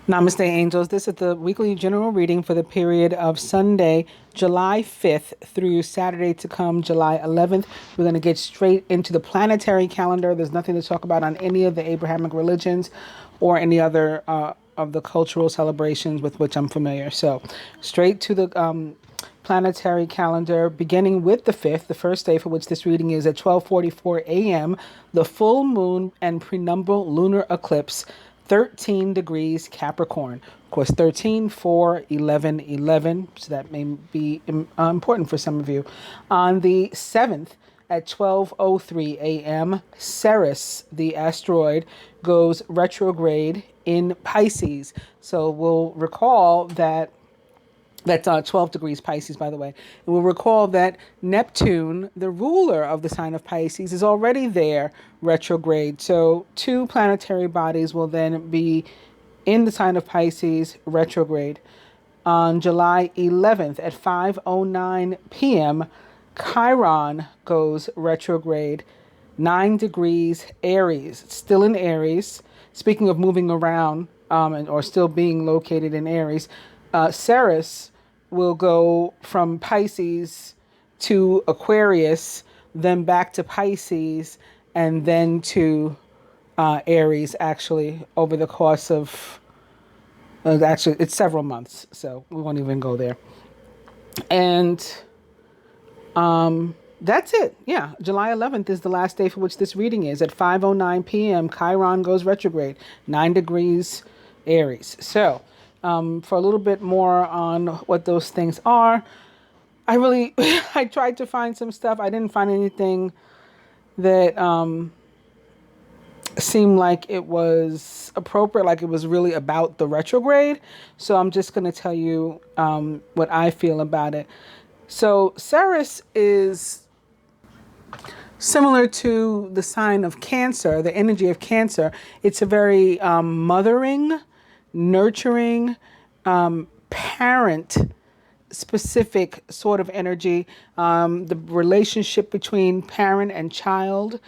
Namaste, angels. This is the weekly general reading for the period of Sunday, July 5th through Saturday to come, July 11th. We're going to get straight into the planetary calendar. There's nothing to talk about on any of the Abrahamic religions or any other of the cultural celebrations with which I'm familiar. So, straight to the planetary calendar, beginning with the 5th, the first day for which this reading is at 12:44 a.m., the full moon and prenumbral lunar eclipse, 13 degrees Capricorn. Of course, 13, 4, 11, 11. So that may be important for some of you. On the 7th at 12:03 a.m., Ceres, the asteroid, goes retrograde in Pisces. So we'll recall that that's 12 degrees Pisces, by the way. And we'll recall that Neptune, the ruler of the sign of Pisces, is already there retrograde. So two planetary bodies will then be in the sign of Pisces retrograde. On July 11th at 5:09 p.m., Chiron goes retrograde, 9 degrees Aries. It's still in Aries. Speaking of moving around or still being located in Aries, Ceres will go from Pisces to Aquarius, then back to Pisces, and then to Aries, actually, over the course of, actually, it's several months, so we won't even go there. And that's it. Yeah, July 11th is the last day for which this reading is. At 5:09 p.m., Chiron goes retrograde, 9 degrees Aries. So, for a little bit more on what those things are, I tried to find some stuff. I didn't find anything that seemed like it was appropriate, like it was really about the retrograde. So I'm just going to tell you what I feel about it. So Ceres is similar to the sign of Cancer, the energy of Cancer. It's a very mothering, nurturing, parent specific sort of energy. The relationship between parent and child,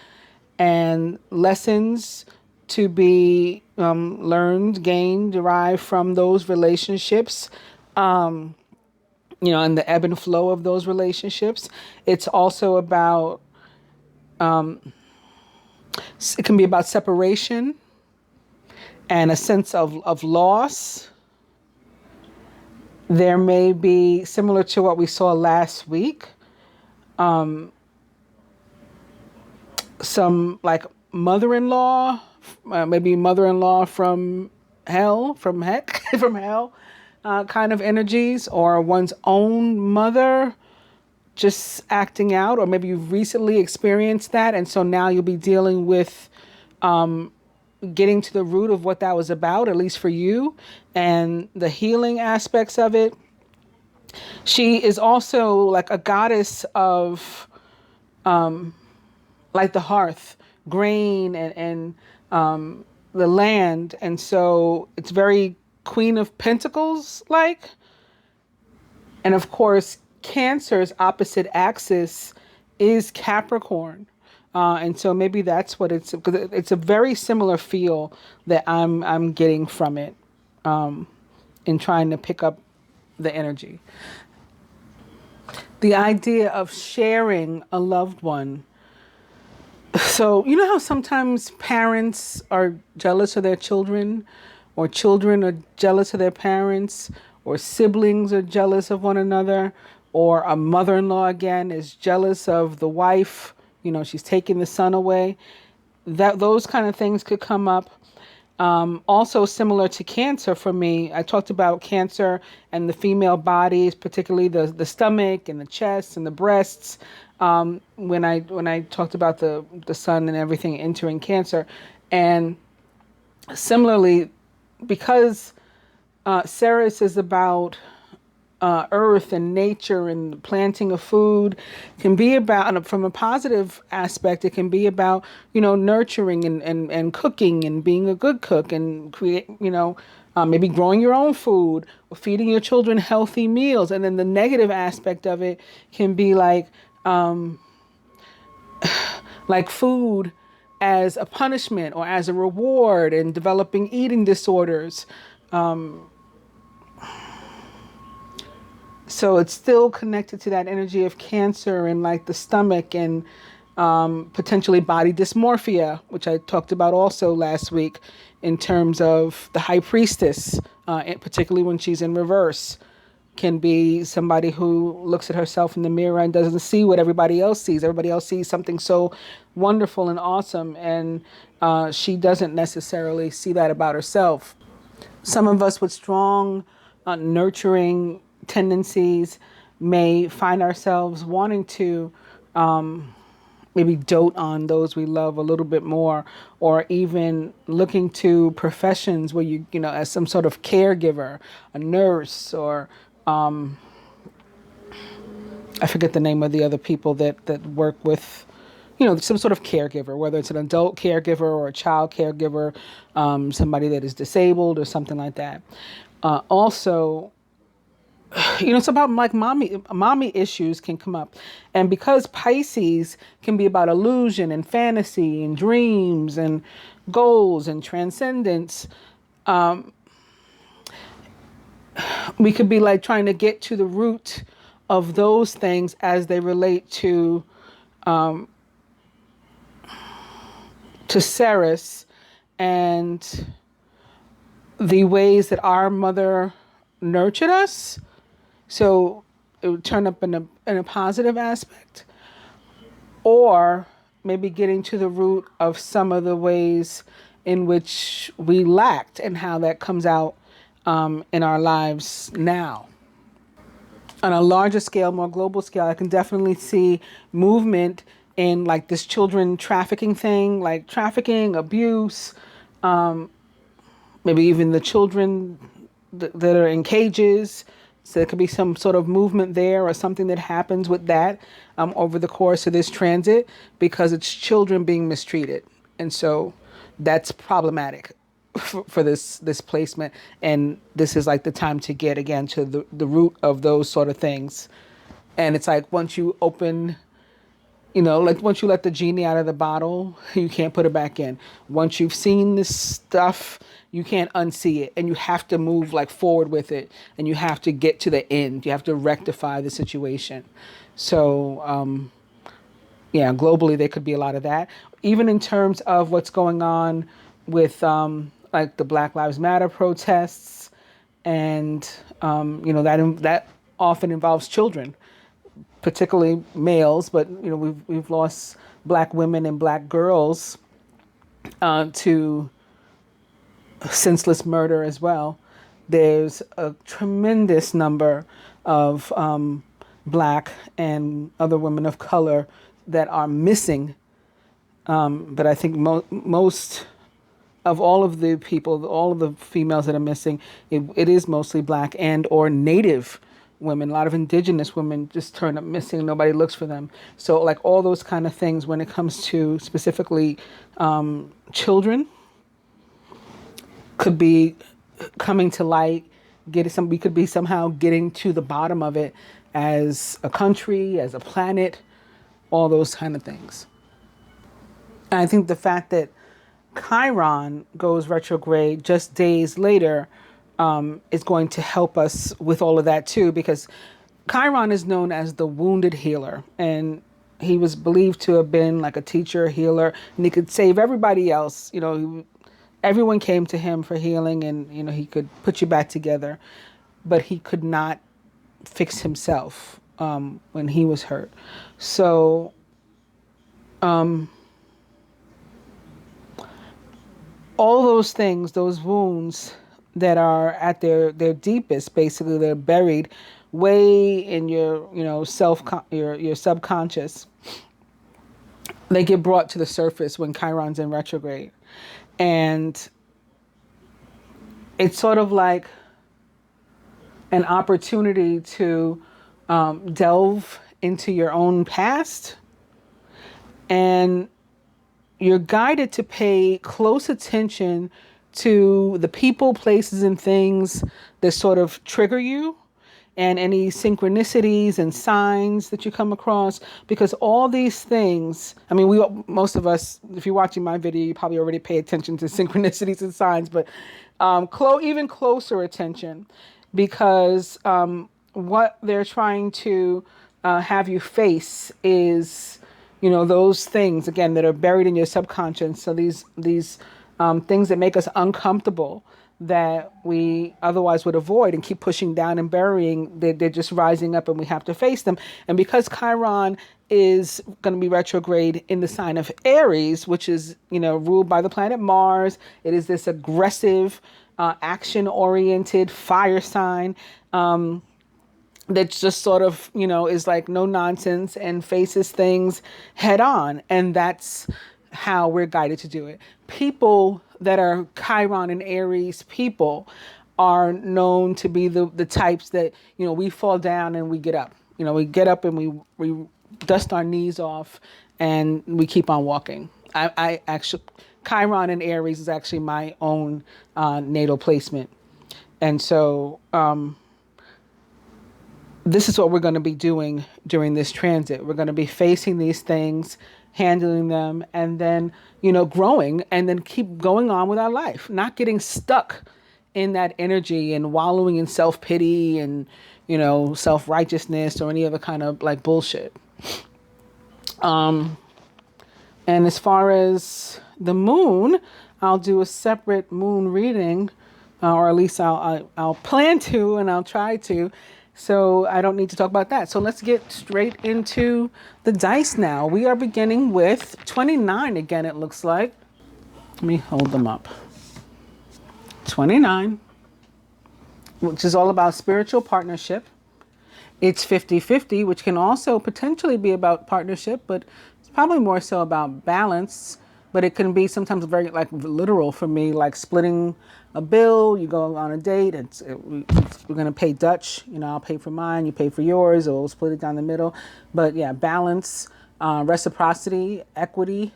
and lessons to be learned, gained, derived from those relationships, and the ebb and flow of those relationships. It's also about, it can be about separation and a sense of loss. There may be, similar to what we saw last week, some like mother-in-law, maybe mother-in-law from hell, from heck, from hell kind of energies, or one's own mother just acting out, or maybe you've recently experienced that. And so now you'll be dealing with getting to the root of what that was about, at least for you, and the healing aspects of it. She is also like a goddess of like the hearth, grain, and the land. And so it's very Queen of Pentacles like. And of course, Cancer's opposite axis is Capricorn. And so maybe that's what it's, because it's a very similar feel that I'm getting from it in trying to pick up the energy. The idea of sharing a loved one. So, you know how sometimes parents are jealous of their children, or children are jealous of their parents, or siblings are jealous of one another, or a mother-in-law again is jealous of the wife. She's taking the son away. Those kind of things could come up. Also similar to Cancer for me, I talked about Cancer and the female bodies, particularly the stomach and the chest and the breasts, when I talked about the sun and everything entering Cancer. And similarly, because Ceres is about earth and nature and the planting of food, can be about, and from a positive aspect, it can be about, nurturing and cooking and being a good cook and create, maybe growing your own food or feeding your children healthy meals. And then the negative aspect of it can be like food as a punishment or as a reward, and developing eating disorders. So it's still connected to that energy of Cancer and like the stomach and potentially body dysmorphia, which I talked about also last week in terms of the high priestess, and particularly when she's in reverse, can be somebody who looks at herself in the mirror and doesn't see what everybody else sees. Everybody else sees something so wonderful and awesome, and she doesn't necessarily see that about herself. Some of us with strong, nurturing tendencies may find ourselves wanting to maybe dote on those we love a little bit more, or even looking to professions where you know, as some sort of caregiver, a nurse, or I forget the name of the other people that work with, you know, some sort of caregiver, whether it's an adult caregiver or a child caregiver, somebody that is disabled or something like that. Also, you know, it's about like mommy issues can come up. And because Pisces can be about illusion and fantasy and dreams and goals and transcendence, we could be like trying to get to the root of those things as they relate to Ceres and the ways that our mother nurtured us. So it would turn up in a positive aspect, or maybe getting to the root of some of the ways in which we lacked and how that comes out in our lives now. On a larger scale, more global scale, I can definitely see movement in like this children trafficking thing, like trafficking, abuse, maybe even the children that are in cages. So there could be some sort of movement there or something that happens with that over the course of this transit, because it's children being mistreated. And so that's problematic for this placement. And this is like the time to get again to the root of those sort of things. And it's like once you open, you know, like once you let the genie out of the bottle, you can't put it back in. Once you've seen this stuff, you can't unsee it, and you have to move like forward with it, and you have to get to the end. You have to rectify the situation. So, yeah, globally there could be a lot of that. Even in terms of what's going on with like the Black Lives Matter protests, and you know, that often involves children, particularly males, but you know, we've lost Black women and Black girls to senseless murder as well. There's a tremendous number of Black and other women of color that are missing. But I think most of all of the people, all of the females that are missing, it is mostly Black and or Native women. A lot of indigenous women just turn up missing. Nobody looks for them. So like all those kind of things when it comes to specifically children could be coming to light. We could be somehow getting to the bottom of it as a country, as a planet, all those kind of things. And I think the fact that Chiron goes retrograde just days later is going to help us with all of that too, because Chiron is known as the wounded healer, and he was believed to have been like a teacher, healer, and he could save everybody else. You know, everyone came to him for healing, and you know, he could put you back together, but he could not fix himself when he was hurt. So all those things, those wounds that are at their deepest, basically they're buried way in your, you know, your subconscious. They get brought to the surface when Chiron's in retrograde. And it's sort of like an opportunity to delve into your own past, and you're guided to pay close attention to the people, places, and things that sort of trigger you and any synchronicities and signs that you come across, because all these things, I mean, most of us, if you're watching my video, you probably already pay attention to synchronicities and signs, but even closer attention, because what they're trying to have you face is, those things, again, that are buried in your subconscious. So these things that make us uncomfortable, that we otherwise would avoid and keep pushing down and burying, they're just rising up and we have to face them. And because Chiron is going to be retrograde in the sign of Aries, which is, ruled by the planet Mars, it is this aggressive, action-oriented fire sign that just sort of, is like no nonsense and faces things head on. And that's how we're guided to do it. People that are Chiron and Aries people are known to be the types that, we fall down and we get up. We get up and we dust our knees off and we keep on walking. I actually, Chiron and Aries is actually my own natal placement. And so this is what we're going to be doing during this transit. We're going to be facing these things, handling them, and then, growing, and then keep going on with our life, not getting stuck in that energy and wallowing in self-pity and, self-righteousness or any other kind of like bullshit. And as far as the moon, I'll do a separate moon reading, or at least I'll plan to, and I'll try to. So I don't need to talk about that. So let's get straight into the dice now. We are beginning with 29 again, it looks like. Let me hold them up. 29, which is all about spiritual partnership. It's 50-50, which can also potentially be about partnership, but it's probably more so about balance. But it can be sometimes very like literal for me, like splitting a bill. You go on a date, we're going to pay Dutch. I'll pay for mine, you pay for yours, or we'll split it down the middle. But yeah, balance, reciprocity, equity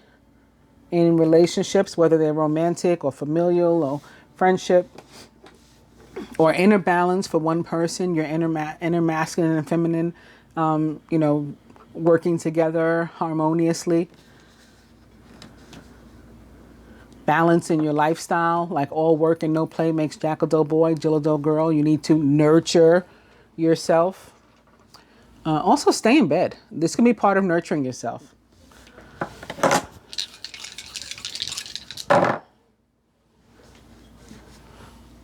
in relationships, whether they're romantic or familial or friendship, or inner balance for one person, your inner masculine and feminine, working together harmoniously. Balance in your lifestyle, like all work and no play makes Jack a dull boy, Jill a dull girl. You need to nurture yourself. Also, stay in bed. This can be part of nurturing yourself.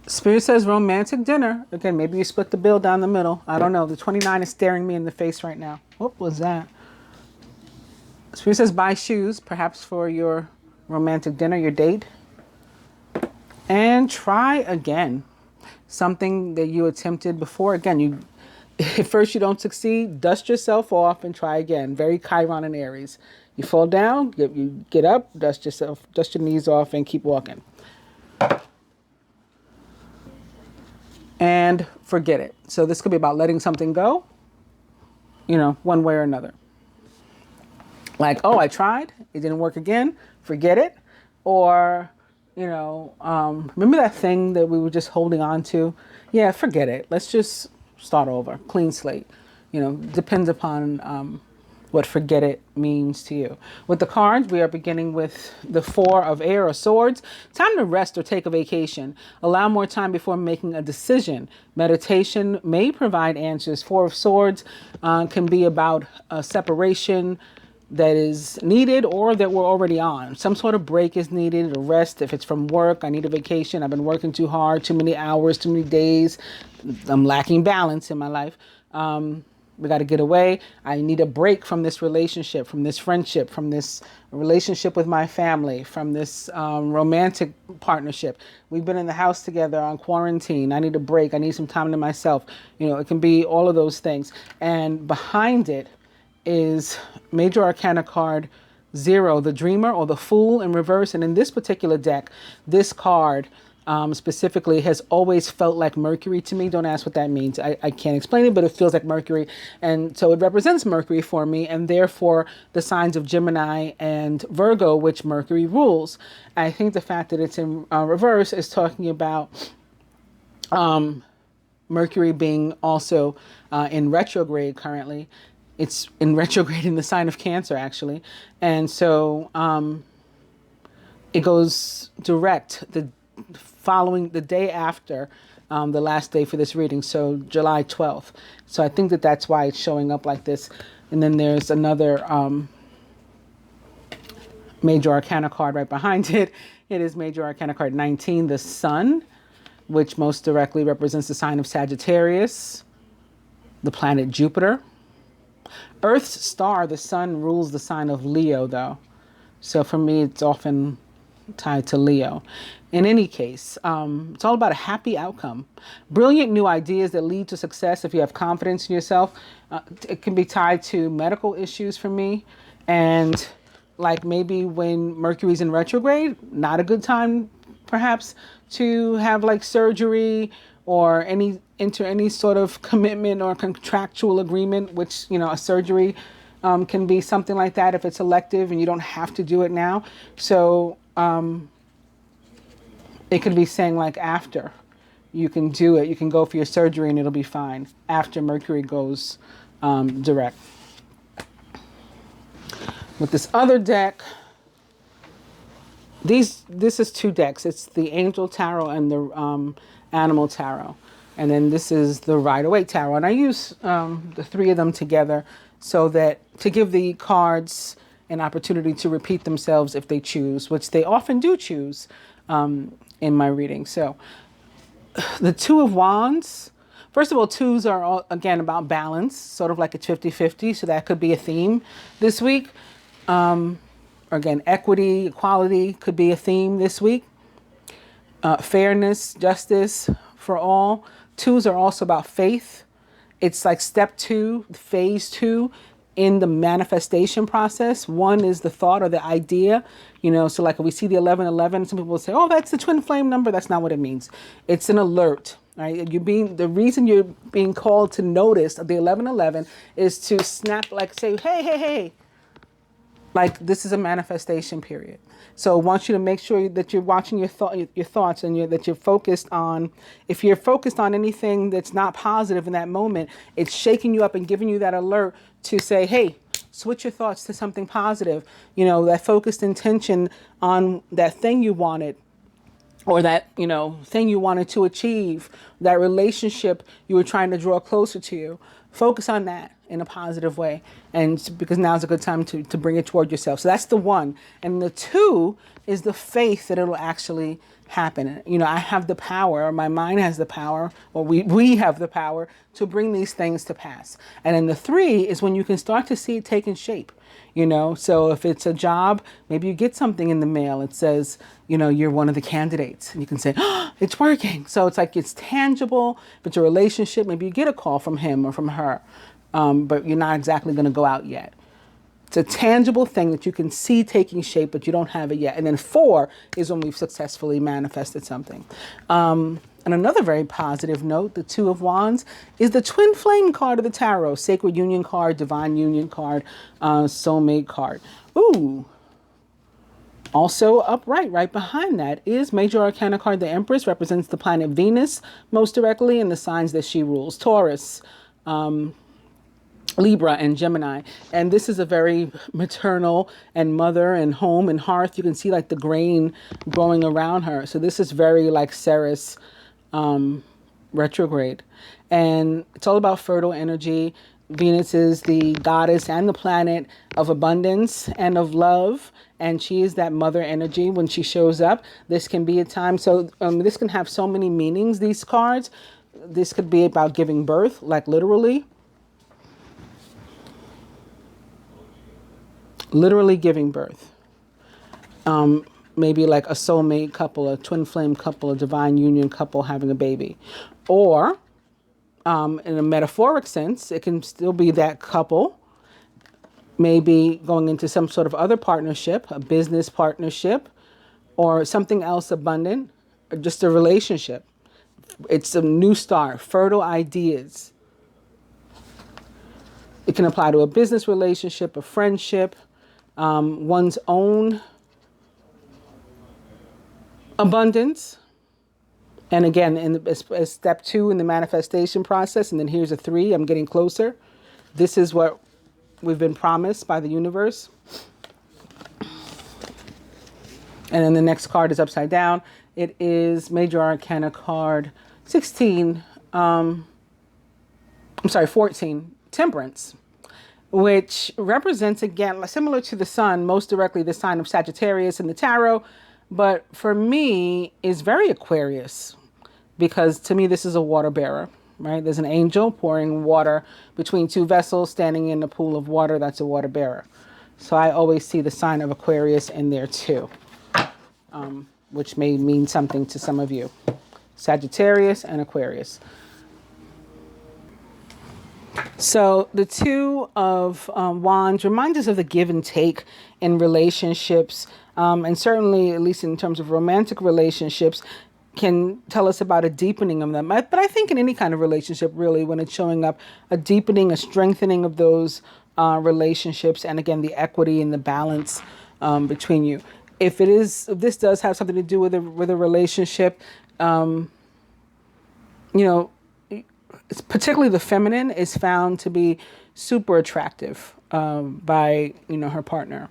Spirit says romantic dinner. Again, maybe you split the bill down the middle. I don't know. The 29 is staring me in the face right now. What was that? Spirit says buy shoes, perhaps for your romantic dinner, your date. And try again. Something that you attempted before. Again, if first you don't succeed, dust yourself off and try again. Very Chiron and Aries. You fall down, you get up, dust your knees off and keep walking. And forget it. So this could be about letting something go, one way or another. Like, oh, I tried, it didn't work again, forget it. Or, remember that thing that we were just holding on to? Yeah, forget it. Let's just start over, clean slate. Depends upon what forget it means to you. With the cards, we are beginning with the 4 of Air or Swords. Time to rest or take a vacation. Allow more time before making a decision. Meditation may provide answers. 4 of Swords can be about a separation that is needed or that we're already on. Some sort of break is needed, a rest. If it's from work, I need a vacation. I've been working too hard, too many hours, too many days. I'm lacking balance in my life. We got to get away. I need a break from this relationship, from this friendship, from this relationship with my family, from this romantic partnership. We've been in the house together on quarantine. I need a break. I need some time to myself. It can be all of those things. And behind it is Major Arcana card 0, the Dreamer or the Fool in reverse. And in this particular deck, this card specifically has always felt like Mercury to me. Don't ask what that means. I can't explain it, but it feels like Mercury. And so it represents Mercury for me, and therefore the signs of Gemini and Virgo, which Mercury rules. I think the fact that it's in reverse is talking about Mercury being also in retrograde currently. It's in retrograde in the sign of Cancer, actually. And so it goes direct the day after the last day for this reading, so July 12th. So I think that that's why it's showing up like this. And then there's another Major Arcana card right behind it. It is Major Arcana card 19, the Sun, which most directly represents the sign of Sagittarius, the planet Jupiter. Earth's star, the Sun, rules the sign of Leo, though. So for me, it's often tied to Leo. In any case, it's all about a happy outcome. Brilliant new ideas that lead to success if you have confidence in yourself. It can be tied to medical issues for me. And like maybe when Mercury's in retrograde, not a good time perhaps to have like surgery or enter any sort of commitment or contractual agreement, which, you know, a surgery can be something like that if it's elective and you don't have to do it now. So it could be saying like after you can do it, you can go for your surgery and it'll be fine after Mercury goes direct. With this other deck, this is two decks. It's the Angel Tarot and the Animal Tarot. And then this is the Rider-Waite Tarot. And I use the three of them together so that to give the cards an opportunity to repeat themselves if they choose, which they often do choose in my reading. So the Two of Wands, first of all, twos are all, again, about balance, sort of like it's 50-50. So that could be a theme this week. Again, equity, equality could be a theme this week. Fairness, justice for all. Twos are also about faith. It's like step 2, phase 2 in the manifestation process. 1 is the thought or the idea, you know, so like if we see the 1111, some people will say, oh, that's the twin flame number. That's not what it means. It's an alert, right? The reason you're being called to notice the 1111 is to snap, like say, hey, like this is a manifestation period. So I want you to make sure that you're watching your thoughts and that you're focused on, if you're focused on anything that's not positive in that moment, it's shaking you up and giving you that alert to say, hey, switch your thoughts to something positive. You know, that focused intention on that thing you wanted, or that, you know, thing you wanted to achieve, that relationship you were trying to draw closer to you. Focus on that in a positive way, and because now's a good time to bring it toward yourself. So that's the 1. And the 2 is the faith that it'll actually happen. You know, I have the power, or my mind has the power, or we have the power to bring these things to pass. And then the 3 is when you can start to see it taking shape. You know, so if it's a job, maybe you get something in the mail. It says, you know, you're one of the candidates, and you can say, oh, it's working. So it's like it's tangible. If it's a relationship, maybe you get a call from him or from her, but you're not exactly going to go out yet. It's a tangible thing that you can see taking shape, but you don't have it yet. And then 4 is when we've successfully manifested something. And another very positive note, the Two of Wands, is the Twin Flame card of the Tarot. Sacred Union card, Divine Union card, Soulmate card. Ooh. Also upright, right behind that, is Major Arcana card. The Empress represents the planet Venus most directly, and the signs that she rules. Taurus, Libra, and Gemini. And this is a very maternal and mother and home and hearth. You can see like the grain growing around her. So this is very like Ceres retrograde. And it's all about fertile energy. Venus is the goddess and the planet of abundance and of love. And she is that mother energy when she shows up. This can be a time. So this can have so many meanings, these cards. This could be about giving birth, like literally. Literally giving birth. Maybe like a soulmate couple, a twin flame couple, a divine union couple having a baby. Or in a metaphoric sense, it can still be that couple maybe going into some sort of other partnership, a business partnership, or something else abundant, or just a relationship. It's a new start, fertile ideas. It can apply to a business relationship, a friendship, one's own abundance, And again, as step 2 in the manifestation process, and then here's a 3, I'm getting closer. This is what we've been promised by the universe. And then the next card is upside down. It is Major Arcana card 16, 14, Temperance, which represents, again, similar to the sun, most directly the sign of Sagittarius in the tarot, but for me is very Aquarius, because to me this is a water bearer, right? There's an angel pouring water between 2 vessels, standing in a pool of water. That's a water bearer. So I always see the sign of Aquarius in there too, which may mean something to some of you. Sagittarius and Aquarius. So the 2 of Wands reminds us of the give and take in relationships, and certainly, at least in terms of romantic relationships, can tell us about a deepening of them. But I think in any kind of relationship, really, when it's showing up, a deepening, a strengthening of those relationships, and again, the equity and the balance between you. If this does have something to do with a relationship, it's particularly the feminine is found to be super attractive by her partner.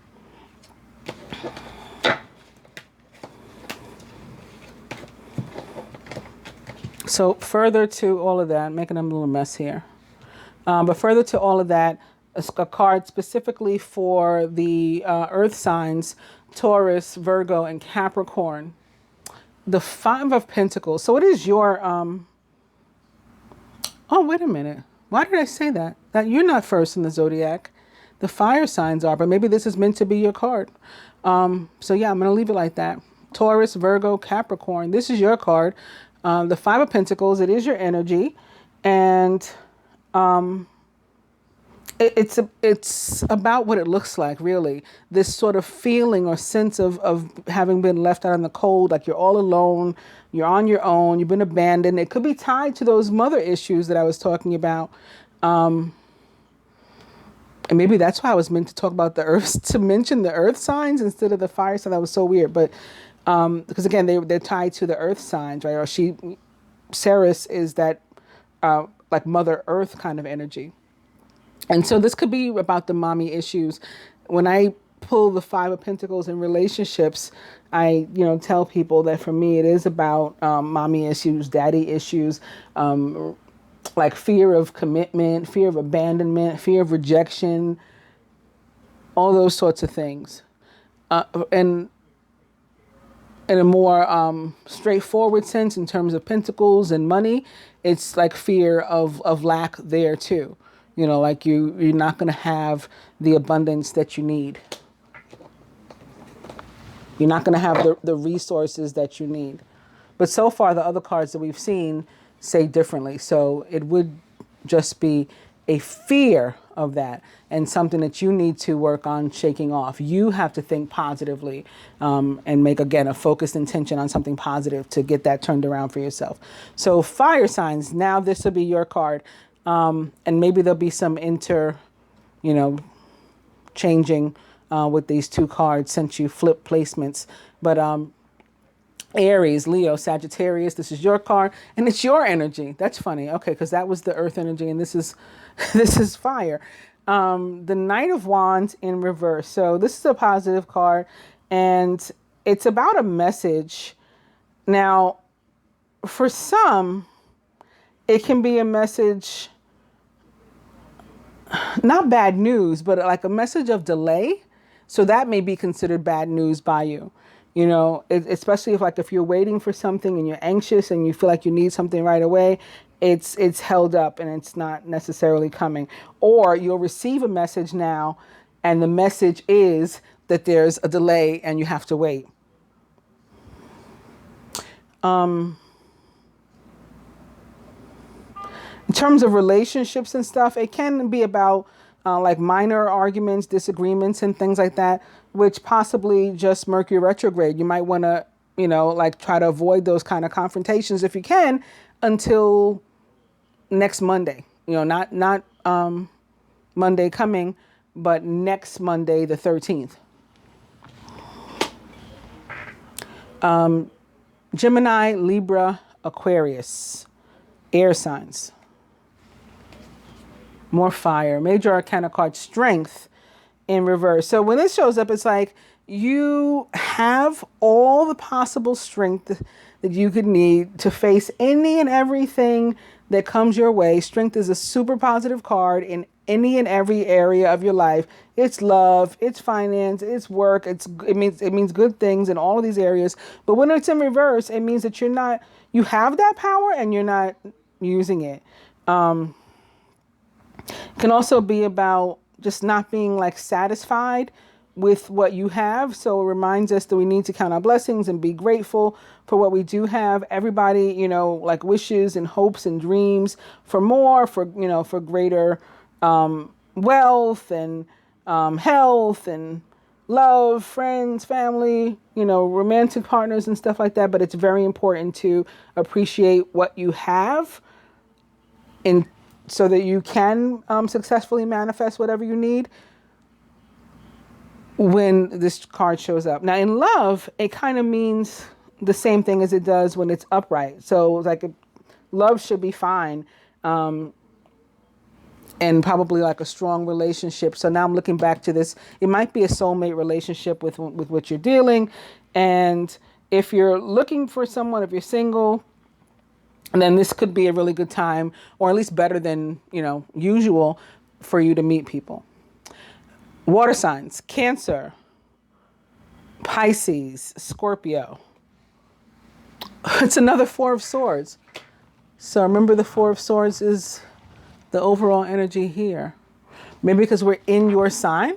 So further to all of that, making a little mess here, but further to all of that, a card specifically for the earth signs, Taurus, Virgo, and Capricorn. The 5 of Pentacles. So it is your oh, wait a minute. Why did I say that? That you're not first in the zodiac. The fire signs are, but maybe this is meant to be your card. So yeah, I'm going to leave it like that. Taurus, Virgo, Capricorn. This is your card. The 5 of Pentacles. It is your energy. And it's about what it looks like, really. This sort of feeling or sense of having been left out in the cold, like you're all alone, you're on your own, you've been abandoned. It could be tied to those mother issues that I was talking about. And maybe that's why I was meant to talk about the earth, to mention the earth signs instead of the fire sign. That was so weird. But because again, they're tied to the earth signs, right? Or Ceres is that like Mother Earth kind of energy. And so this could be about the mommy issues. When I pull the 5 of Pentacles in relationships, I, tell people that for me, it is about mommy issues, daddy issues, like fear of commitment, fear of abandonment, fear of rejection, all those sorts of things. And in a more straightforward sense, in terms of pentacles and money, it's like fear of lack there too. Like you're not going to have the abundance that you need. You're not going to have the resources that you need. But so far, the other cards that we've seen say differently. So it would just be a fear of that and something that you need to work on shaking off. You have to think positively and make, again, a focused intention on something positive to get that turned around for yourself. So fire signs, now this will be your card. And maybe there'll be some changing with these 2 cards since you flip placements. But Aries, Leo, Sagittarius, this is your card. And it's your energy. That's funny. Okay, because that was the earth energy and this is fire. The Knight of Wands in reverse. So this is a positive card. And it's about a message. Now, for some, it can be a message, not bad news, but like a message of delay. So that may be considered bad news by you, especially if you're waiting for something and you're anxious and you feel like you need something right away, it's held up and it's not necessarily coming. Or you'll receive a message now and the message is that there's a delay and you have to wait. In terms of relationships and stuff, it can be about like minor arguments, disagreements and things like that, which possibly just Mercury retrograde. You might want to, try to avoid those kind of confrontations if you can until next Monday. Not Monday coming, but next Monday, the 13th. Gemini, Libra, Aquarius, air signs. More fire. Major Arcana card, Strength in reverse. So when this shows up, it's like you have all the possible strength that you could need to face any and everything that comes your way. Strength is a super positive card in any and every area of your life. It's love, it's finance, it's work, it means good things in all of these areas. But when it's in reverse, it means that you have that power and you're not using it. It can also be about just not being like satisfied with what you have. So it reminds us that we need to count our blessings and be grateful for what we do have. Everybody, like wishes and hopes and dreams for more, for greater wealth and health and love, friends, family, romantic partners and stuff like that. But it's very important to appreciate what you have so that you can successfully manifest whatever you need when this card shows up. Now in love, it kind of means the same thing as it does when it's upright. So like love should be fine. And probably like a strong relationship. So now I'm looking back to this. It might be a soulmate relationship with what you're dealing. And if you're looking for someone, if you're single, then this could be a really good time, or at least better than, usual, for you to meet people. Water signs, Cancer, Pisces, Scorpio. It's another Four of Swords. So remember, the Four of Swords is the overall energy here. Maybe because we're in your sign,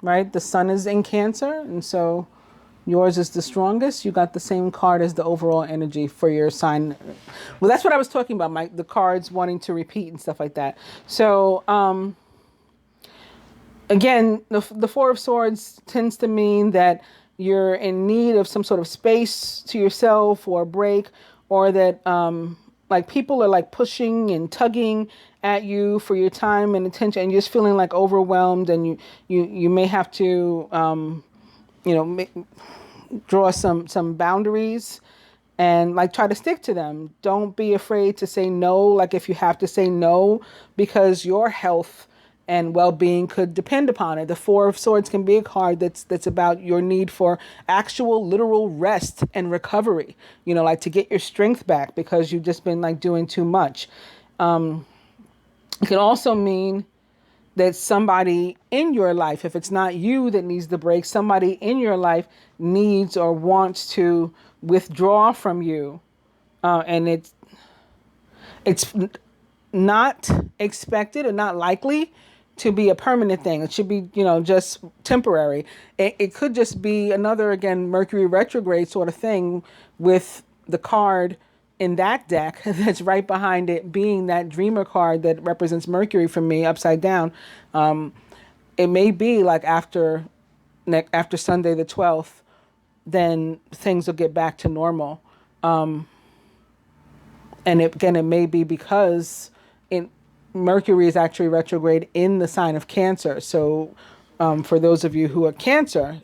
right? The sun is in Cancer, and so yours is the strongest. You got the same card as the overall energy for your sign. Well, that's what I was talking about, the cards wanting to repeat and stuff like that. So, again, the Four of Swords tends to mean that you're in need of some sort of space to yourself or a break, or that like people are like pushing and tugging at you for your time and attention, and you're just feeling like overwhelmed, and you may have to draw some boundaries and like try to stick to them. Don't be afraid to say no, like if you have to say no, because your health and well-being could depend upon it. The Four of Swords can be a card that's about your need for actual literal rest and recovery, like to get your strength back because you've just been like doing too much. It can also mean that somebody in your life, if it's not you that needs the break, somebody in your life needs or wants to withdraw from you. And it's not expected or not likely to be a permanent thing. It should be, just temporary. It could just be another, again, Mercury retrograde sort of thing, with the card in that deck that's right behind it being that dreamer card that represents Mercury for me upside down. It may be like after Sunday the 12th, then things will get back to normal. And it may be because Mercury is actually retrograde in the sign of Cancer. So for those of you who are Cancer,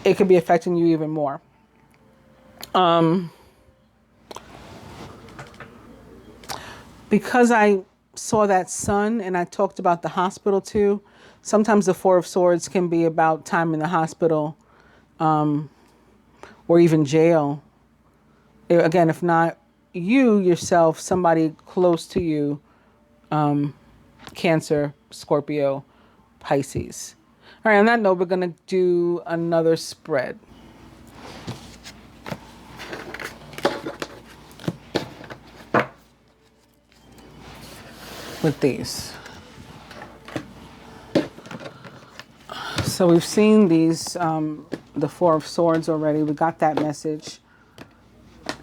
it could be affecting you even more. Because I saw that sun and I talked about the hospital too, sometimes the Four of Swords can be about time in the hospital, or even jail. Again, if not you yourself, somebody close to you, Cancer, Scorpio, Pisces. All right, on that note, we're going to do another spread. With these. So we've seen these, the Four of Swords already. We got that message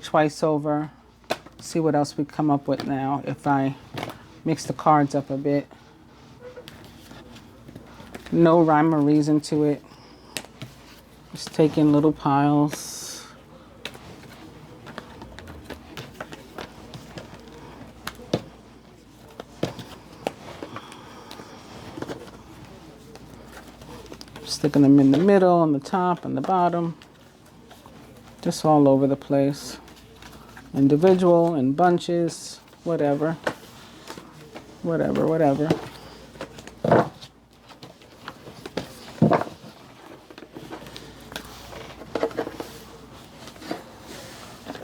twice over. See what else we come up with now if I mix the cards up a bit. No rhyme or reason to it. Just taking little piles. Sticking them in the middle, on the top, on the bottom. Just all over the place. individual, in bunches, whatever. Whatever.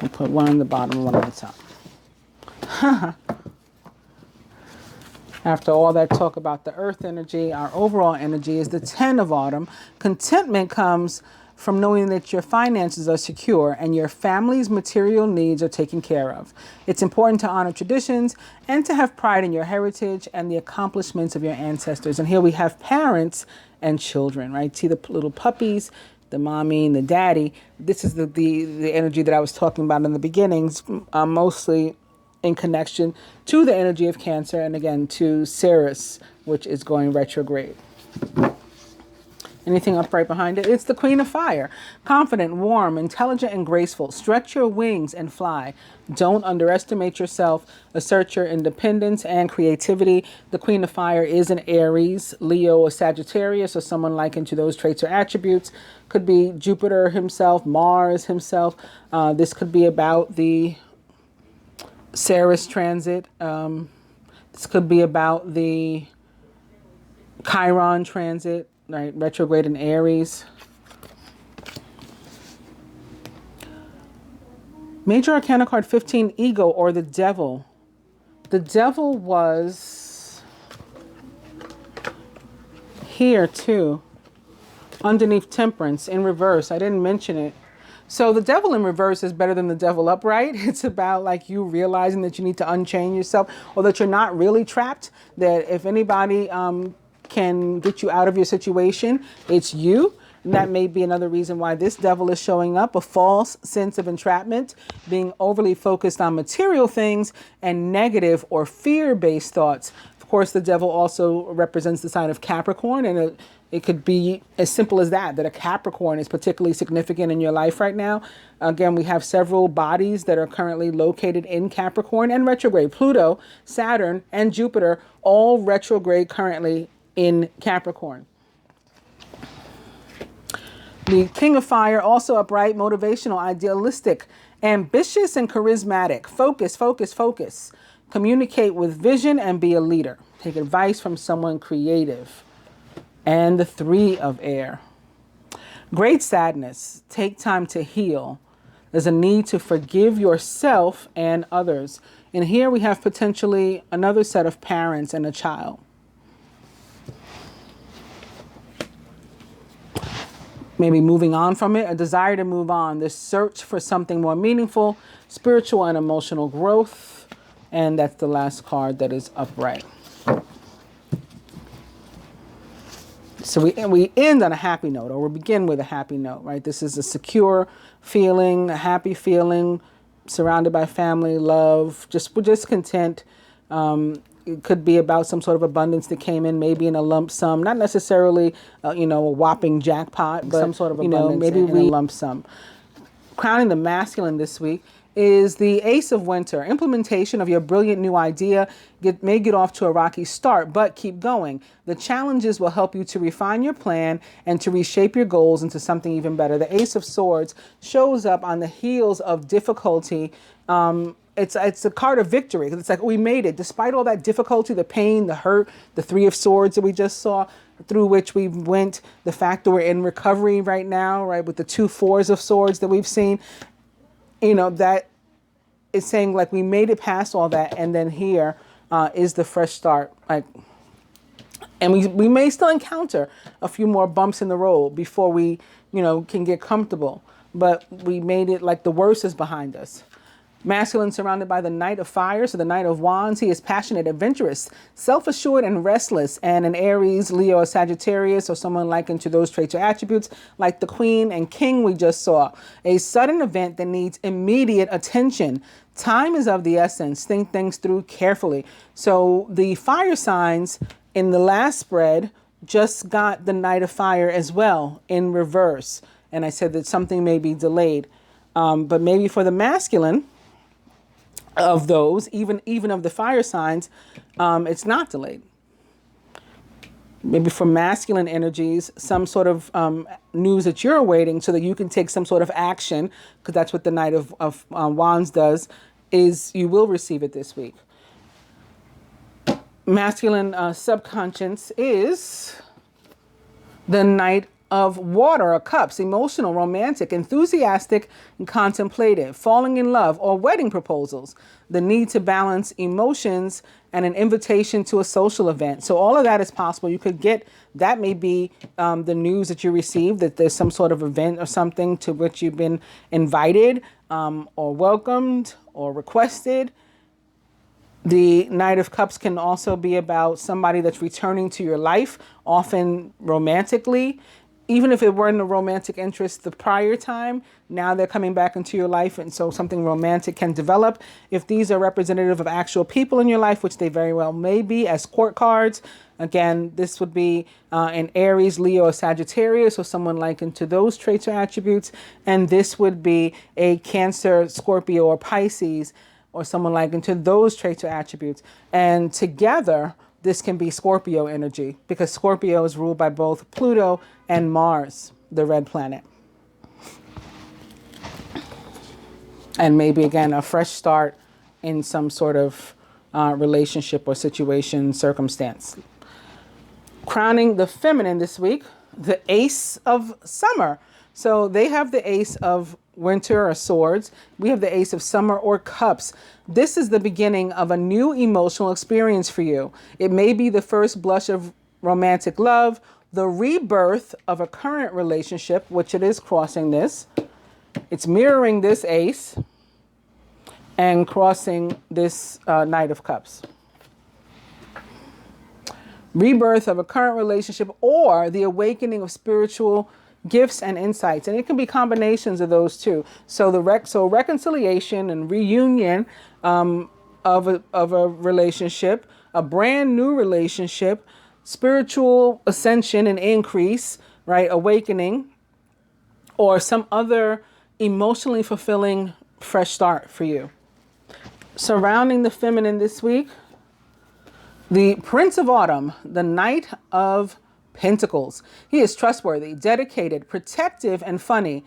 We'll put one on the bottom and one on the top. After all that talk about the earth energy, our overall energy is the 10 of autumn. Contentment comes from knowing that your finances are secure and your family's material needs are taken care of. It's important to honor traditions and to have pride in your heritage and the accomplishments of your ancestors. And here we have parents and children, right? See the little puppies, the mommy and the daddy. This is the energy that I was talking about in the beginnings, mostly in connection to the energy of Cancer, and again to Ceres, which is going retrograde. Anything up right behind it? It's the Queen of Fire. Confident, warm, intelligent, and graceful. Stretch your wings and fly. Don't underestimate yourself. Assert your independence and creativity. The Queen of Fire is an Aries, Leo, or Sagittarius, or someone likened to those traits or attributes. Could be Jupiter himself, Mars himself. This could be about the Ceres transit. This could be about the Chiron transit, right? Retrograde in Aries. Major Arcana card 15, Ego, or the Devil. The Devil was here too, underneath Temperance in reverse. I didn't mention it. So the Devil in reverse is better than the Devil upright. It's about like you realizing that you need to unchain yourself, or that you're not really trapped, that if anybody can get you out of your situation, it's you. And that may be another reason why this Devil is showing up, a false sense of entrapment, being overly focused on material things and negative or fear-based thoughts. Of course, the Devil also represents the sign of Capricorn, and it could be as simple as that a Capricorn is particularly significant in your life right now. Again, we have several bodies that are currently located in Capricorn and retrograde. Pluto, Saturn, and Jupiter, all retrograde currently in Capricorn. The King of Fire, also upright, motivational, idealistic, ambitious, and charismatic. Focus, focus, focus. Communicate with vision and be a leader. Take advice from someone creative. And the Three of Air. Great sadness. Take time to heal. There's a need to forgive yourself and others. And here we have potentially another set of parents and a child. Maybe moving on from it, a desire to move on, this search for something more meaningful, spiritual and emotional growth. And that's the last card that is upright. So we end on a happy note, or we begin with a happy note, right? This is a secure feeling, a happy feeling, surrounded by family, love, we're just content. It could be about some sort of abundance that came in, maybe in a lump sum, not necessarily, a whopping jackpot, but some sort of abundance, maybe in a lump sum. Crowning the masculine this week is the Ace of Winter. Implementation of your brilliant new idea may get off to a rocky start, but keep going. The challenges will help you to refine your plan and to reshape your goals into something even better. The Ace of Swords shows up on the heels of difficulty. It's a card of victory. It's like, we made it. Despite all that difficulty, the pain, the hurt, the Three of Swords that we just saw, through which we went, the fact that we're in recovery right now, right, with the 2 Fours of Swords that we've seen, that is saying like we made it past all that, and then here is the fresh start. And we may still encounter a few more bumps in the road before we, can get comfortable. But we made it, like the worst is behind us. Masculine surrounded by the Knight of Fire, so the Knight of Wands. He is passionate, adventurous, self-assured, and restless. And an Aries, Leo, or Sagittarius, or someone likened to those traits or attributes, like the Queen and King we just saw. A sudden event that needs immediate attention. Time is of the essence. Think things through carefully. So the fire signs in the last spread just got the Knight of Fire as well in reverse. And I said that something may be delayed. But maybe for the masculine of those, even of the fire signs, it's not delayed. maybe for masculine energies, some sort of news that you're awaiting so that you can take some sort of action, because that's what the Knight of Wands does, is you will receive it this week. Masculine subconscious is the Knight of Water or Cups, emotional, romantic, enthusiastic, and contemplative, falling in love or wedding proposals, the need to balance emotions, and an invitation to a social event. So all of that is possible. You could get, that may be the news that you received, that there's some sort of event or something to which you've been invited or welcomed or requested. The Knight of Cups can also be about somebody that's returning to your life, often romantically. Even if it weren't a romantic interest the prior time, now they're coming back into your life, and so something romantic can develop. If these are representative of actual people in your life, which they very well may be, as court cards, again, this would be an Aries, Leo, or Sagittarius, or someone likened to those traits or attributes. And this would be a Cancer, Scorpio, or Pisces, or someone likened to those traits or attributes. And together, this can be Scorpio energy, because Scorpio is ruled by both Pluto and Mars, the red planet. And maybe, again, a fresh start in some sort of relationship or situation, circumstance. Crowning the feminine this week, the Ace of Summer. So they have the Ace of Winter or Swords. We have the Ace of Summer or Cups. This is the beginning of a new emotional experience for you. It may be the first blush of romantic love, the rebirth of a current relationship, which it is crossing this. It's mirroring this Ace and crossing this Knight of Cups. Rebirth of a current relationship, or the awakening of spiritual gifts and insights, and it can be combinations of those two. So reconciliation and reunion of a relationship, a brand new relationship, spiritual ascension and increase, right? Awakening, or some other emotionally fulfilling fresh start for you. Surrounding the feminine this week, the Prince of Autumn, the Knight of Pentacles. He is trustworthy, dedicated, protective, and funny.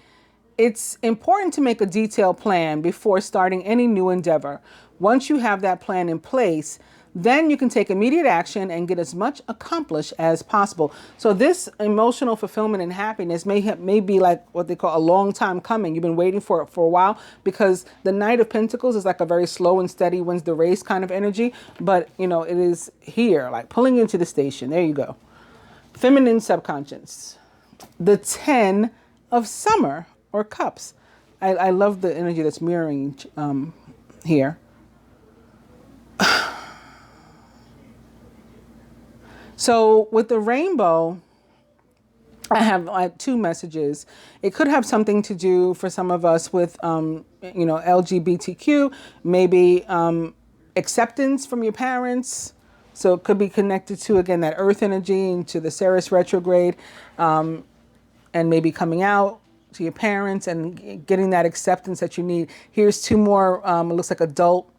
It's important to make a detailed plan before starting any new endeavor. Once you have that plan in place, then you can take immediate action and get as much accomplished as possible. So this emotional fulfillment and happiness may be like what they call a long time coming. You've been waiting for it for a while, because the Knight of Pentacles is like a very slow and steady wins the race kind of energy. But, you know, it is here, like pulling into the station. There you go. Feminine subconscious, the 10 of Summer or Cups. I love the energy that's mirroring here. So with the rainbow, I have two messages. It could have something to do for some of us with, LGBTQ, maybe acceptance from your parents. So it could be connected to, again, that earth energy and to the Ceres retrograde, and maybe coming out to your parents and getting that acceptance that you need. Here's two more, it looks like adult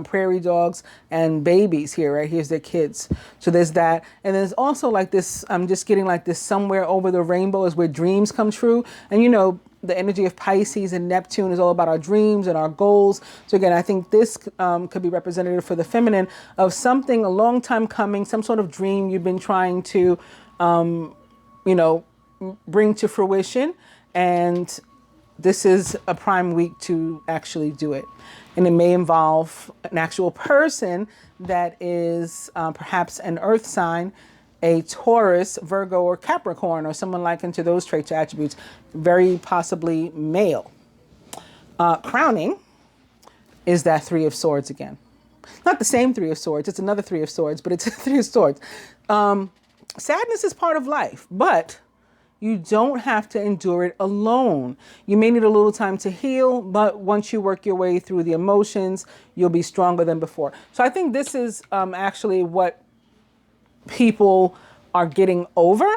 prairie dogs and babies here, right? Here's their kids. So there's that. And there's also like this, I'm just getting like this, somewhere over the rainbow is where dreams come true. And you know, the energy of Pisces and Neptune is all about our dreams and our goals. So again, I think this could be representative for the feminine of something a long time coming, some sort of dream you've been trying to, bring to fruition. And this is a prime week to actually do it. And it may involve an actual person that is perhaps an earth sign, a Taurus, Virgo, or Capricorn, or someone likened to those traits or attributes, very possibly male. Crowning is that Three of Swords again. Not the same Three of Swords, it's another Three of Swords, but it's a Three of Swords. Sadness is part of life, but you don't have to endure it alone. You may need a little time to heal, but once you work your way through the emotions, you'll be stronger than before. So I think this is actually what people are getting over.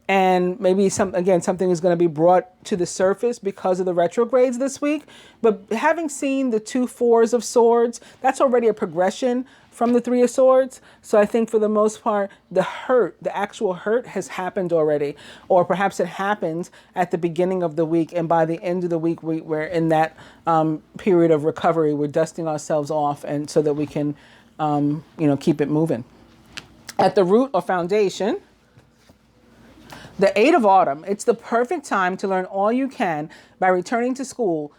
And maybe something is going to be brought to the surface because of the retrogrades this week. But having seen the 2 fours of swords, that's already a progression from the Three of Swords. So I think for the most part, the actual hurt has happened already. Or perhaps it happened at the beginning of the week, and by the end of the week, we're in that period of recovery. We're dusting ourselves off, and so that we can, keep it moving. At the root or foundation, the Eight of Autumn. It's the perfect time to learn all you can by returning to school,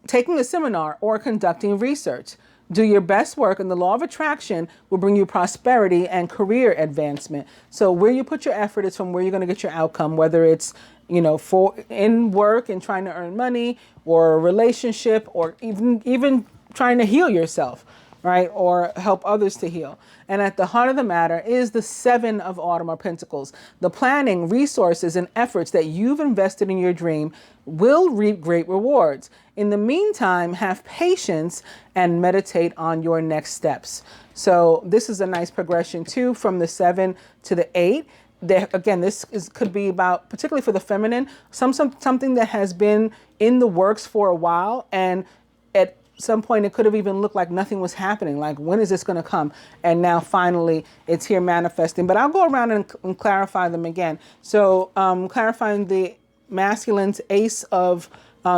taking a seminar, or conducting research. Do your best work, and the law of attraction will bring you prosperity and career advancement. So where you put your effort is from where you're going to get your outcome, whether it's, for in work and trying to earn money, or a relationship, or even trying to heal yourself, right? Or help others to heal. And at the heart of the matter is the Seven of Autumn or Pentacles. The planning, resources, and efforts that you've invested in your dream will reap great rewards. In the meantime, have patience and meditate on your next steps. So this is a nice progression too, from the 7 to the 8. Again, could be about, particularly for the feminine, something that has been in the works for a while, and at some point it could have even looked like nothing was happening. Like, when is this going to come? And now finally it's here manifesting. But I'll go around and clarify them again. So clarifying the masculine's Ace of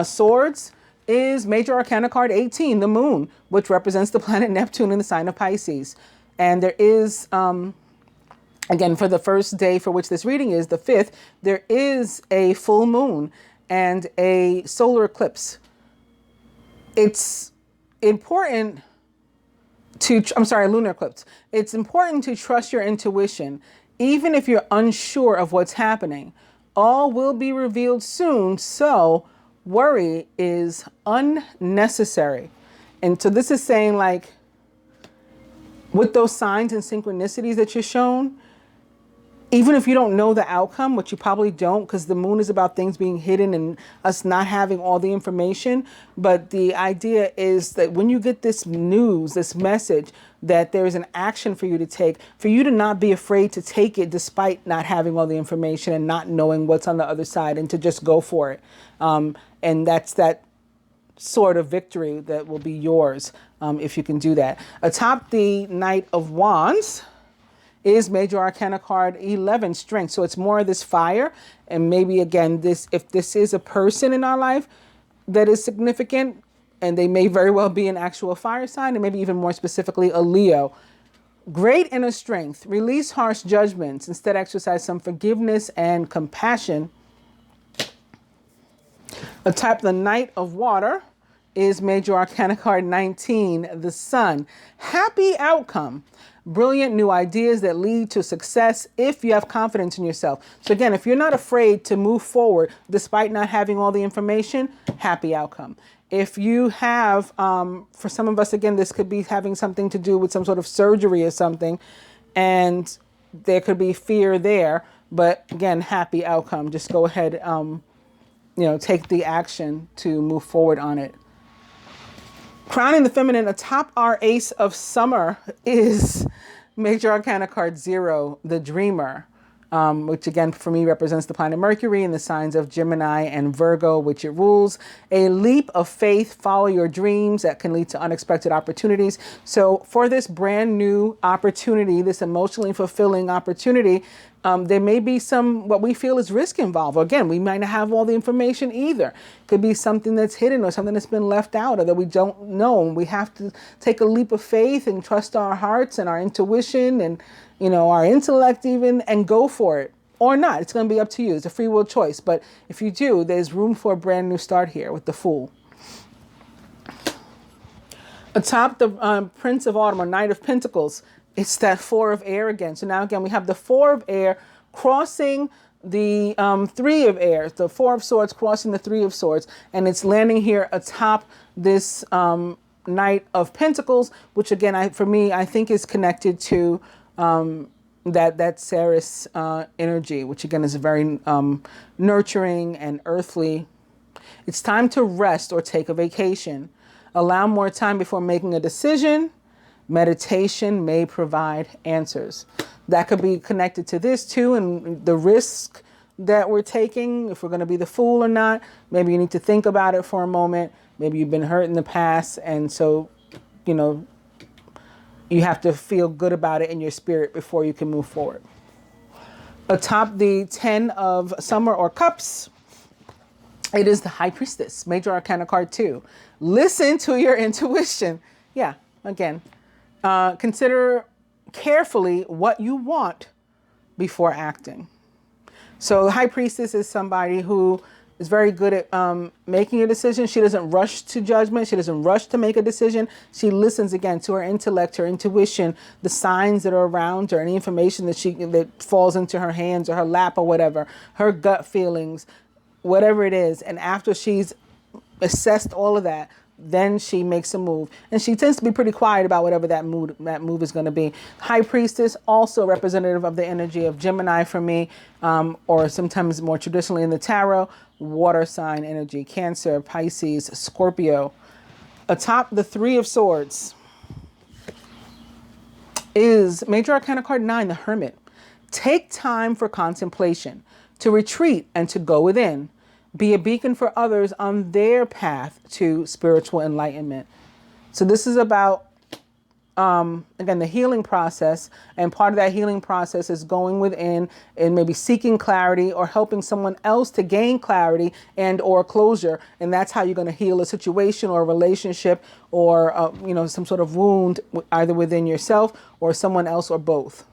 Swords is Major Arcana card 18, the Moon, which represents the planet Neptune in the sign of Pisces. And there is, again, for the first day for which this reading is, the 5th, there is a full moon and a solar eclipse. It's important to, lunar eclipse. It's important to trust your intuition, even if you're unsure of what's happening. All will be revealed soon, so worry is unnecessary. And so this is saying, like, with those signs and synchronicities that you're shown, even if you don't know the outcome, which you probably don't, because the moon is about things being hidden and us not having all the information. But the idea is that when you get this news, this message, that there's an action for you to take, for you to not be afraid to take it despite not having all the information and not knowing what's on the other side, and to just go for it. And that's that sort of victory that will be yours if you can do that. Atop the Knight of Wands is Major Arcana card 11, Strength. So it's more of this fire. And maybe, again, if this is a person in our life that is significant, and they may very well be an actual fire sign, and maybe even more specifically a Leo. Great inner strength. Release harsh judgments. Instead, exercise some forgiveness and compassion. Atop the Knight of Water is Major Arcana card 19, the Sun. Happy outcome. Brilliant new ideas that lead to success if you have confidence in yourself. So again, if you're not afraid to move forward despite not having all the information, happy outcome. If you have, for some of us, again, this could be having something to do with some sort of surgery or something, and there could be fear there, but again, happy outcome. Just go ahead, take the action to move forward on it. Crowning the feminine atop our Ace of Summer is Major Arcana card 0, the Dreamer, which again for me represents the planet Mercury in the signs of Gemini and Virgo, which it rules. A leap of faith, follow your dreams that can lead to unexpected opportunities. So for this brand new opportunity, this emotionally fulfilling opportunity, there may be some, what we feel is risk involved. Again, we might not have all the information either. Could be something that's hidden or something that's been left out or that we don't know. We have to take a leap of faith and trust our hearts and our intuition and, our intellect even, and go for it. Or not. It's going to be up to you. It's a free will choice. But if you do, there's room for a brand new start here with the Fool. Atop the Prince of Autumn or Knight of Pentacles, it's that 4 of Air again. So now again, we have the 4 of Air crossing the 3 of Air, the 4 of Swords crossing the 3 of Swords, and it's landing here atop this Knight of Pentacles, which again, for me, I think is connected to that Ceres energy, which again is very nurturing and earthly. It's time to rest or take a vacation. Allow more time before making a decision. Meditation may provide answers. That could be connected to this too, and the risk that we're taking, if we're going to be the Fool or not. Maybe you need to think about it for a moment. Maybe you've been hurt in the past, and so, you have to feel good about it in your spirit before you can move forward. Atop the 10 of Summer or Cups, it is the High Priestess, Major Arcana card 2. Listen to your intuition. Yeah, again, consider carefully what you want before acting. So the High Priestess is somebody who is very good at making a decision. She doesn't rush to judgment. She doesn't rush to make a decision. She listens again to her intellect, her intuition, the signs that are around her, any information that falls into her hands or her lap or whatever, her gut feelings, whatever it is. And after she's assessed all of that, then she makes a move. And she tends to be pretty quiet about whatever that move is going to be. High Priestess, also representative of the energy of Gemini for me, or sometimes more traditionally in the tarot, water sign energy, Cancer, Pisces, Scorpio. Atop the 3 of Swords is Major Arcana card 9, the Hermit. Take time for contemplation, to retreat and to go within. Be a beacon for others on their path to spiritual enlightenment. So this is about, again, the healing process. And part of that healing process is going within and maybe seeking clarity or helping someone else to gain clarity and or closure. And that's how you're going to heal a situation or a relationship or, some sort of wound, either within yourself or someone else or both.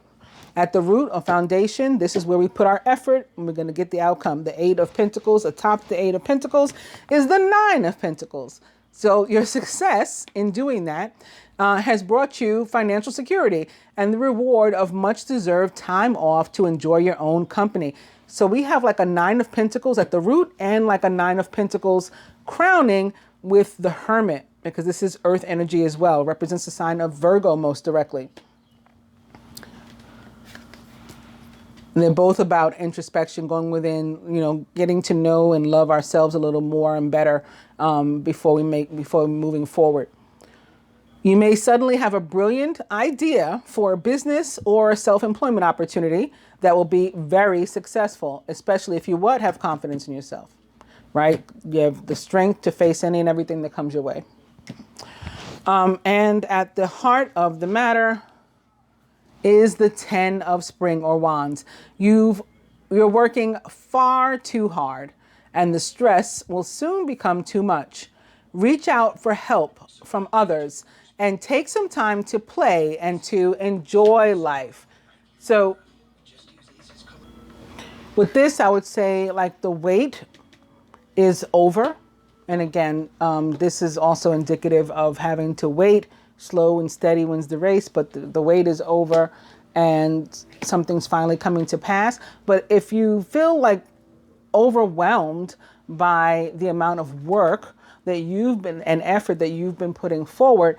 At the root or foundation, this is where we put our effort and we're going to get the outcome. The 8 of Pentacles, atop the 8 of Pentacles is the 9 of Pentacles. So your success in doing that has brought you financial security and the reward of much deserved time off to enjoy your own company. So we have like a 9 of Pentacles at the root and like a 9 of Pentacles crowning with the Hermit, because this is earth energy as well. It represents the sign of Virgo most directly. And they're both about introspection, going within, getting to know and love ourselves a little more and better before moving forward. You may suddenly have a brilliant idea for a business or a self-employment opportunity that will be very successful, especially if you have confidence in yourself, right? You have the strength to face any and everything that comes your way. And at the heart of the matter is the 10 of Spring or Wands. You're working far too hard and the stress will soon become too much. Reach out for help from others and take some time to play and to enjoy life. So with this, I would say like the wait is over. And again, this is also indicative of having to wait. Slow and steady wins the race, but the wait is over and something's finally coming to pass. But if you feel like overwhelmed by the amount of work that and effort that you've been putting forward,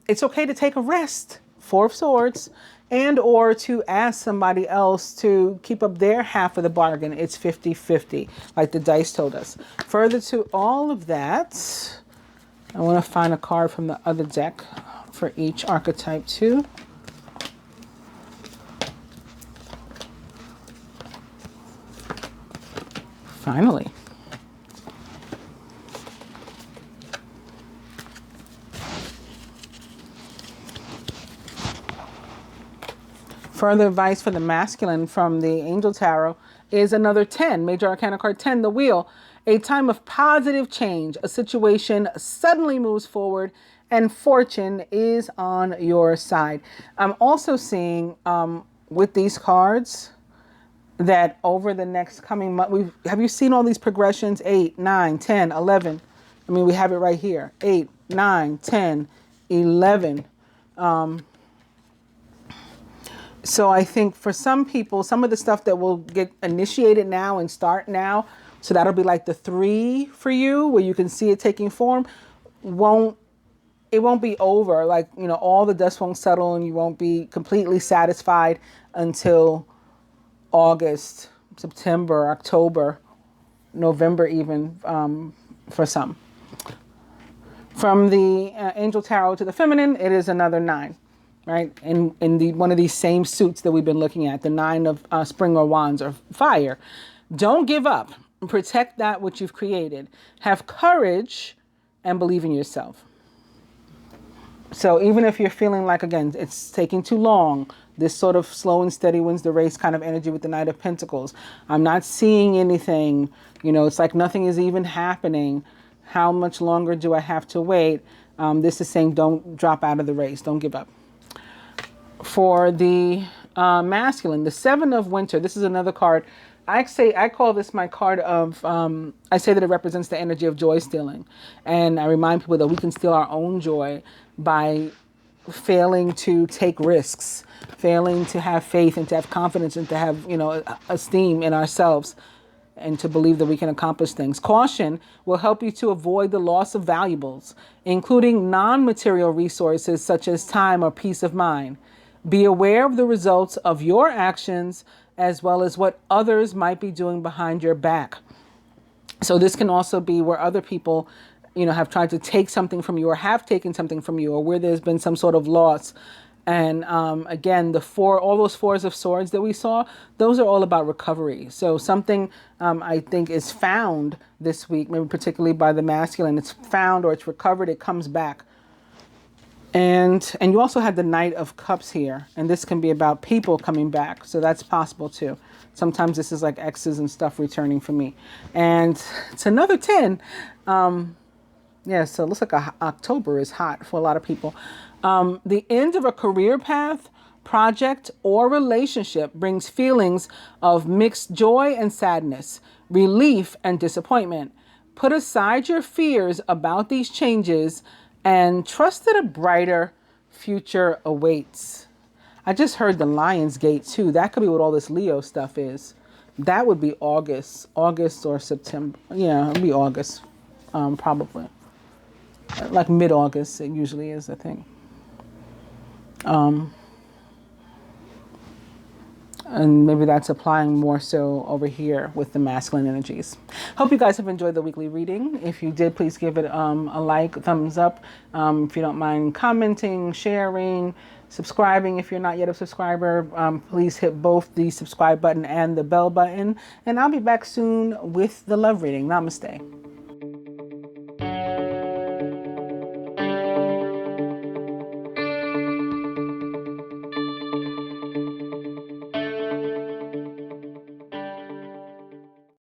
it's okay to take a rest, 4 of Swords, and or to ask somebody else to keep up their half of the bargain. It's 50-50, like the dice told us. Further to all of that, I want to find a card from the other deck for each archetype too. Finally. Further advice for the masculine from the Angel Tarot is another 10, Major Arcana card 10, the Wheel. A time of positive change. A situation suddenly moves forward and fortune is on your side. I'm also seeing with these cards that over the next coming month, have you seen all these progressions? 8, 9, 10, 11. I mean, we have it right here. 8, 9, 10, 11. So I think for some people, some of the stuff that will get initiated now and start now, so that'll be like the 3 for you, where you can see it taking form, it won't be over. Like, all the dust won't settle and you won't be completely satisfied until August, September, October, November even, for some. From the Angel Tarot to the feminine, it is another 9. Right, in one of these same suits that we've been looking at, the 9 of Spring or Wands or Fire. Don't give up. Protect that which you've created. Have courage and believe in yourself. So even if you're feeling like, again, it's taking too long, this sort of slow and steady wins the race kind of energy with the Knight of Pentacles. I'm not seeing anything, it's like nothing is even happening. How much longer do I have to wait? This is saying don't drop out of the race. Don't give up. For the masculine, the Seven of Winter, this is another card. I call this my card of, I say that it represents the energy of joy stealing. And I remind people that we can steal our own joy by failing to take risks, failing to have faith and to have confidence and to have, esteem in ourselves and to believe that we can accomplish things. Caution will help you to avoid the loss of valuables, including non-material resources such as time or peace of mind. Be aware of the results of your actions as well as what others might be doing behind your back. So this can also be where other people, have tried to take something from you or have taken something from you, or where there's been some sort of loss. And again, all those Fours of Swords that we saw, those are all about recovery. So something I think is found this week, maybe particularly by the masculine, it's found or it's recovered, it comes back. And you also had the Knight of Cups here, and this can be about people coming back. So that's possible too. Sometimes this is like exes and stuff returning for me. And it's another 10. Yeah, so it looks like October is hot for a lot of people. The end of a career path, project, or relationship brings feelings of mixed joy and sadness, relief and disappointment. Put aside your fears about these changes and trust that a brighter future awaits. I just heard the Lion's Gate too. That could be what all this Leo stuff is. That would be August or September. Yeah, it'd be August, probably. Like mid-August, it usually is, I think. And maybe that's applying more so over here with the masculine energies. Hope you guys have enjoyed the weekly reading. If you did, please give it a like, thumbs up. If you don't mind commenting, sharing, subscribing. If you're not yet a subscriber, please hit both the subscribe button and the bell button. And I'll be back soon with the love reading. Namaste.